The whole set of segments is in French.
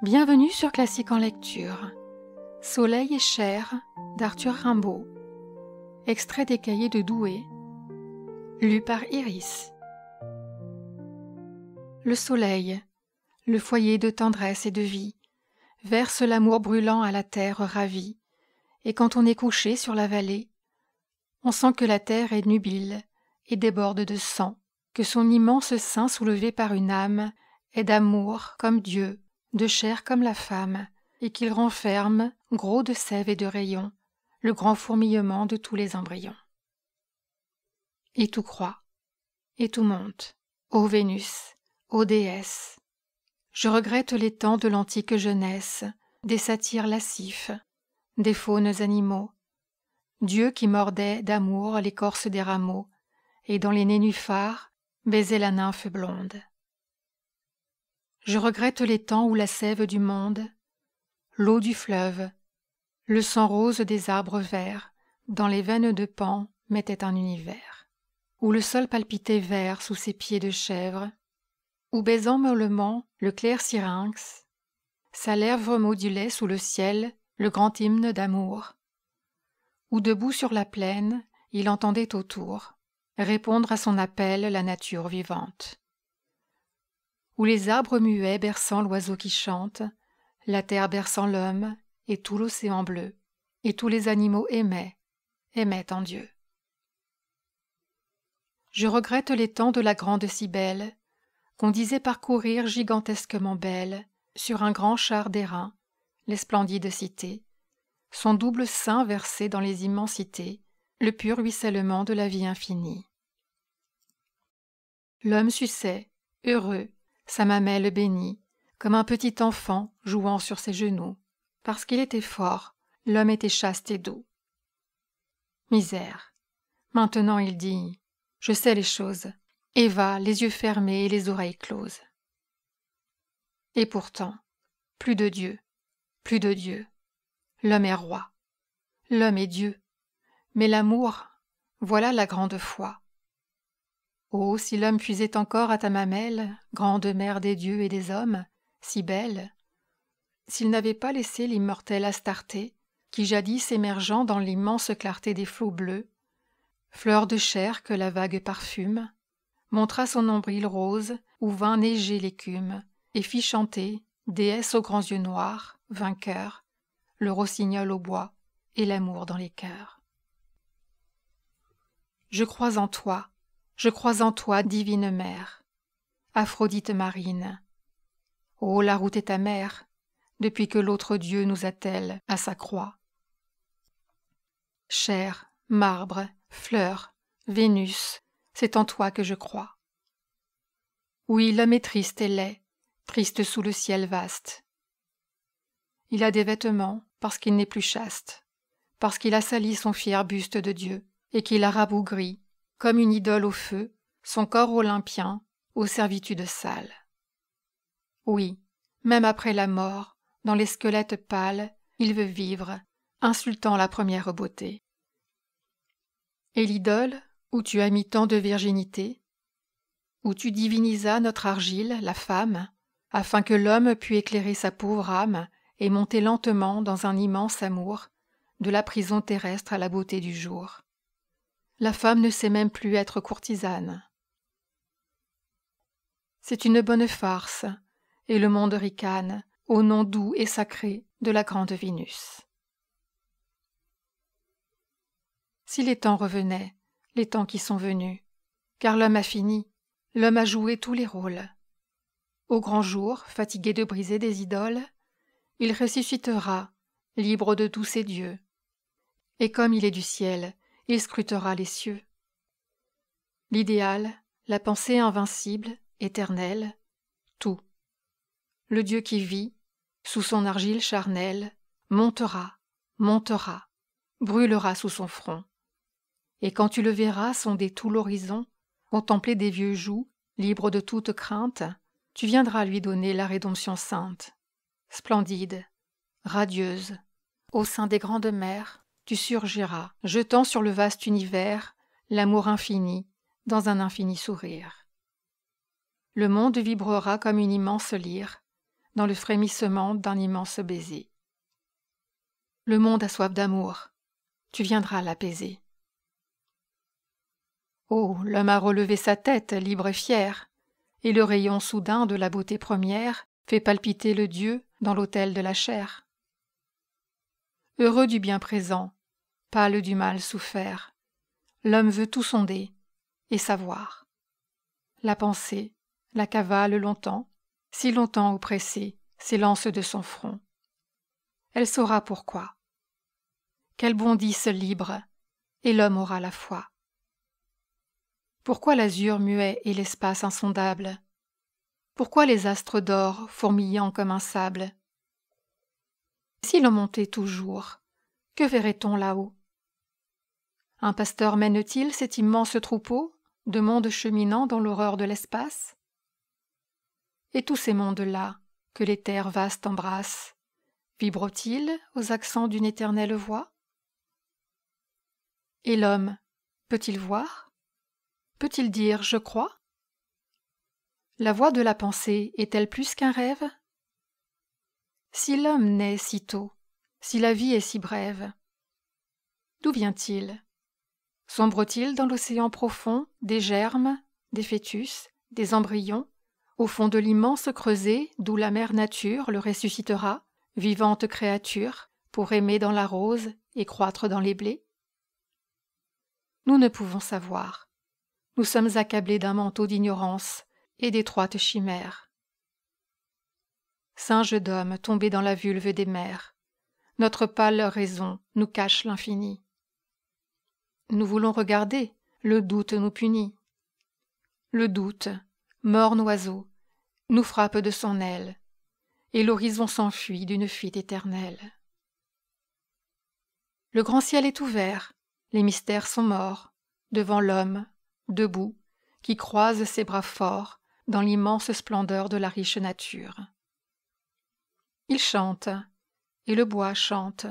Bienvenue sur Classique en lecture. Soleil et chair d'Arthur Rimbaud. Extrait des Cahiers de Douai. Lu par Iris. Le soleil, le foyer de tendresse et de vie, verse l'amour brûlant à la terre ravie, et quand on est couché sur la vallée, on sent que la terre est nubile et déborde de sang, que son immense sein soulevé par une âme est d'amour comme Dieu, de chair comme la femme, et qu'il renferme, gros de sève et de rayons, le grand fourmillement de tous les embryons. Et tout croît, et tout monte, ô Vénus, ô déesse. Je regrette les temps de l'antique jeunesse, des satyres lascifs, des faunes animaux, Dieu qui mordait d'amour l'écorce des rameaux, et dans les nénuphars baisait la nymphe blonde. Je regrette les temps où la sève du monde, l'eau du fleuve, le sang rose des arbres verts, dans les veines de Pan mettait un univers, où le sol palpitait vert sous ses pieds de chèvre, où baisant mollement le clair syrinx, sa lèvre modulait sous le ciel le grand hymne d'amour, où debout sur la plaine il entendait autour répondre à son appel la nature vivante, où les arbres muets berçant l'oiseau qui chante, la terre berçant l'homme et tout l'océan bleu, et tous les animaux aimaient en Dieu. Je regrette les temps de la grande Cybèle, qu'on disait parcourir gigantesquement belle, sur un grand char d'airain, les splendides cités, son double sein versé dans les immensités, le pur ruissellement de la vie infinie. L'homme suçait, heureux, sa mamelle bénie, comme un petit enfant jouant sur ses genoux. Parce qu'il était fort, l'homme était chaste et doux. Misère. Maintenant il dit « Je sais les choses », et va, les yeux fermés et les oreilles closes. Et pourtant, plus de Dieu, plus de Dieu. L'homme est roi, l'homme est Dieu. Mais l'amour, voilà la grande foi. Oh, si l'homme puisait encore à ta mamelle, grande mère des dieux et des hommes, si belle, s'il n'avait pas laissé l'immortelle Astarté, qui jadis émergeant dans l'immense clarté des flots bleus, fleur de chair que la vague parfume, montra son nombril rose où vint neiger l'écume, et fit chanter, déesse aux grands yeux noirs, vainqueur, le rossignol au bois et l'amour dans les cœurs. Je crois en toi, divine mère, Aphrodite marine. Oh, la route est amère, depuis que l'autre Dieu nous attelle à sa croix. Chair, marbre, fleur, Vénus, c'est en toi que je crois. Oui, l'homme est triste et laid, triste sous le ciel vaste. Il a des vêtements parce qu'il n'est plus chaste, parce qu'il a sali son fier buste de Dieu, et qu'il a rabougri, comme une idole au feu, son corps olympien, aux servitudes sales. Oui, même après la mort, dans les squelettes pâles, il veut vivre, insultant la première beauté. Et l'idole, où tu as mis tant de virginité, où tu divinisas notre argile, la femme, afin que l'homme pût éclairer sa pauvre âme et monter lentement dans un immense amour, de la prison terrestre à la beauté du jour. La femme ne sait même plus être courtisane. C'est une bonne farce, et le monde ricane au nom doux et sacré de la grande Vénus. Si les temps revenaient, les temps qui sont venus, car l'homme a fini, l'homme a joué tous les rôles. Au grand jour, fatigué de briser des idoles, il ressuscitera, libre de tous ses dieux. Et comme il est du ciel, il scrutera les cieux. L'idéal, la pensée invincible, éternelle, tout. Le Dieu qui vit, sous son argile charnelle, montera, montera, brûlera sous son front. Et quand tu le verras sonder tout l'horizon, contempler des vieux jougs, libres de toute crainte, tu viendras lui donner la rédemption sainte. Splendide, radieuse, au sein des grandes mers, tu surgiras, jetant sur le vaste univers l'amour infini dans un infini sourire. Le monde vibrera comme une immense lyre, dans le frémissement d'un immense baiser. Le monde a soif d'amour, tu viendras l'apaiser. Oh, l'homme a relevé sa tête, libre et fier, et le rayon soudain de la beauté première fait palpiter le Dieu dans l'autel de la chair. Heureux du bien présent, pâle du mal souffert, l'homme veut tout sonder et savoir. La pensée la cavale longtemps, si longtemps oppressée, s'élance de son front. Elle saura pourquoi. Qu'elle bondisse libre, et l'homme aura la foi. Pourquoi l'azur muet et l'espace insondable? Pourquoi les astres d'or fourmillant comme un sable? Si l'on montait toujours, que verrait-on là-haut? Un pasteur mène-t-il cet immense troupeau de mondes cheminant dans l'horreur de l'espace? Et tous ces mondes-là, que les terres vastes embrassent, vibrent-ils aux accents d'une éternelle voix? Et l'homme, peut-il voir? Peut-il dire « je crois » ? La voix de la pensée est-elle plus qu'un rêve? Si l'homme naît si tôt, si la vie est si brève, d'où vient-il? Sombre-t-il dans l'océan profond des germes, des fœtus, des embryons, au fond de l'immense creuset d'où la mère nature le ressuscitera, vivante créature, pour aimer dans la rose et croître dans les blés? Nous ne pouvons savoir. Nous sommes accablés d'un manteau d'ignorance et d'étroites chimères. Singes d'hommes tombés dans la vulve des mers, notre pâle raison nous cache l'infini. Nous voulons regarder, le doute nous punit. Le doute, morne oiseau, nous frappe de son aile, et l'horizon s'enfuit d'une fuite éternelle. Le grand ciel est ouvert, les mystères sont morts, devant l'homme, debout, qui croise ses bras forts dans l'immense splendeur de la riche nature. Il chante, et le bois chante,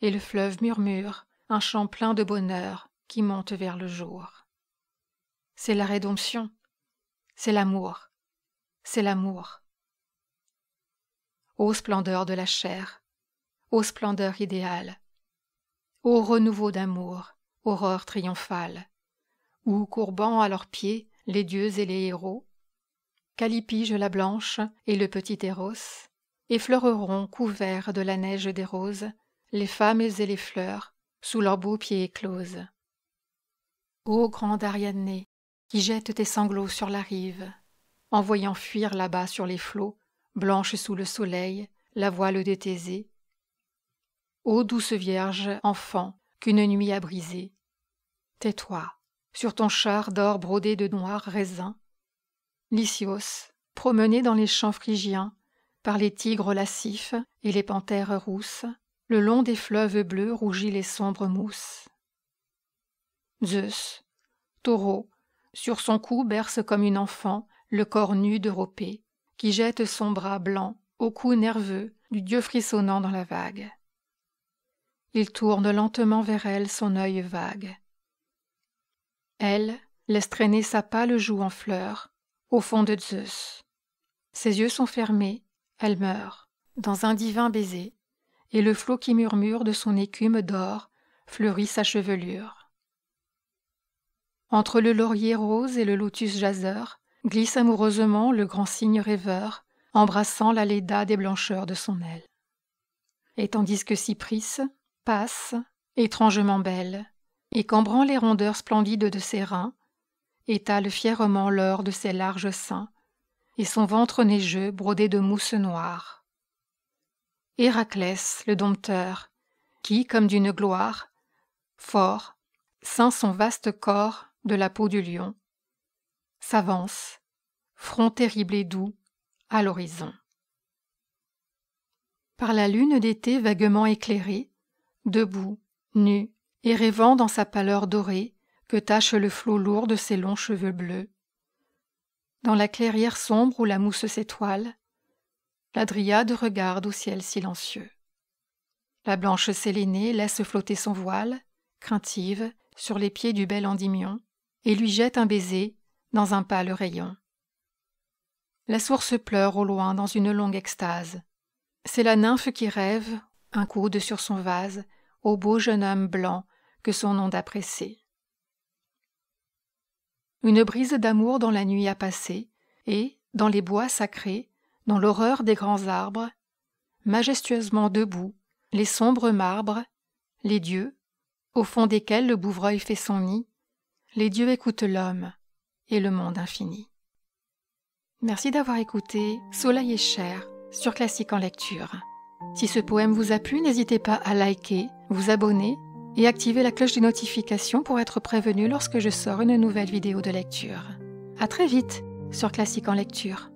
et le fleuve murmure un chant plein de bonheur qui monte vers le jour. C'est la rédemption, c'est l'amour, c'est l'amour. Ô splendeur de la chair, ô splendeur idéale, ô renouveau d'amour, aurore triomphale, où, courbant à leurs pieds les dieux et les héros, Callipyge la blanche et le petit Éros effleureront couverts de la neige des roses les femmes et les fleurs sous leurs beaux pieds écloses. Ô grande Ariadné, qui jette tes sanglots sur la rive, en voyant fuir là-bas sur les flots, blanche sous le soleil, la voile de Thésée. Ô douce Vierge, enfant, qu'une nuit a brisée, tais-toi, sur ton char d'or brodé de noirs raisins. Lycios, promené dans les champs phrygiens, par les tigres lascifs et les panthères rousses, le long des fleuves bleus rougit les sombres mousses. Zeus, taureau, sur son cou berce comme une enfant le corps nu d'Europée, qui jette son bras blanc au cou nerveux du dieu frissonnant dans la vague. Il tourne lentement vers elle son œil vague. Elle laisse traîner sa pâle joue en fleurs au fond de Zeus. Ses yeux sont fermés, elle meurt, dans un divin baiser, et le flot qui murmure de son écume d'or fleurit sa chevelure. Entre le laurier rose et le lotus jaseur glisse amoureusement le grand cygne rêveur, embrassant la Léda des blancheurs de son aile. Et tandis que Cypris passe, étrangement belle, et cambrant les rondeurs splendides de ses reins, étale fièrement l'or de ses larges seins, et son ventre neigeux brodé de mousse noire. Héraclès, le dompteur, qui, comme d'une gloire, fort, ceint son vaste corps de la peau du lion, s'avance, front terrible et doux, à l'horizon. Par la lune d'été vaguement éclairée, debout, nu, et rêvant dans sa pâleur dorée que tache le flot lourd de ses longs cheveux bleus, dans la clairière sombre où la mousse s'étoile, la dryade regarde au ciel silencieux. La blanche Sélénée laisse flotter son voile, craintive, sur les pieds du bel Endymion, et lui jette un baiser dans un pâle rayon. La source pleure au loin dans une longue extase. C'est la nymphe qui rêve, un coude sur son vase, au beau jeune homme blanc que son onde a pressé. Une brise d'amour dans la nuit a passé, et, dans les bois sacrés, dans l'horreur des grands arbres, majestueusement debout, les sombres marbres, les dieux, au fond desquels le bouvreuil fait son nid, les dieux écoutent l'homme et le monde infini. Merci d'avoir écouté Soleil et chair sur Classique en lecture. Si ce poème vous a plu, n'hésitez pas à liker, vous abonner et activer la cloche des notifications pour être prévenu lorsque je sors une nouvelle vidéo de lecture. À très vite sur Classique en lecture.